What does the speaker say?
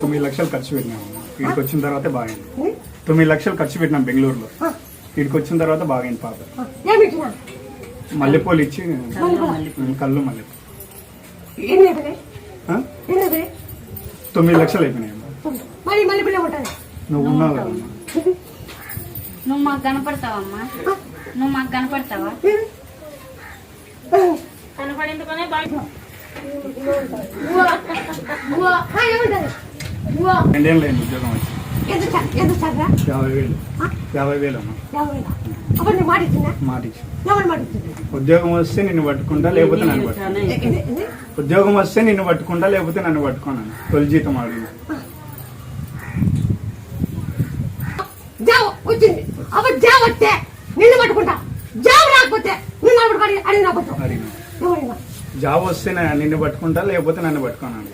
9 లక్షలు ఖర్చు పెట్టినాము. వీడికి వచ్చిన తర్వాత బాగైంది. 9 లక్షలు ఖర్చు పెట్టినాం బెంగళూరులో. వీడికి వచ్చిన తర్వాత బాగైంది పాప. మల్లెపూలు ఇచ్చి కళ్ళు మల్లెపూలు 9 లక్షలు అయిపోయినాయి. నువ్వు ఉన్నావు కదా. నువ్వు మాకు కనపడతావమ్మా, నువ్వు మాకు కనపడతావా? కనపడేందుకనే రెండేళ్ళు అయింది ఉద్యోగం వచ్చి. 50,000 అమ్మా. మాట ఇచ్చి ఉద్యోగం వస్తే నిన్ను పట్టుకుంటా, లేకపోతే నన్ను పట్టుకున్నా. ఉద్యోగం వస్తే నిన్ను పట్టుకుంటా, లేకపోతే నన్ను పట్టుకున్నాను. తొలి జీతం అడిగి వచ్చింది అప్పుడు జాబ్ వస్తే నిన్ను పట్టుకుంటా, జాబ్ రాకపోతే నిన్ను అడిగిన జాబ్ వస్తే నిన్ను పట్టుకుంటా, లేకపోతే నన్ను పట్టుకున్నాను.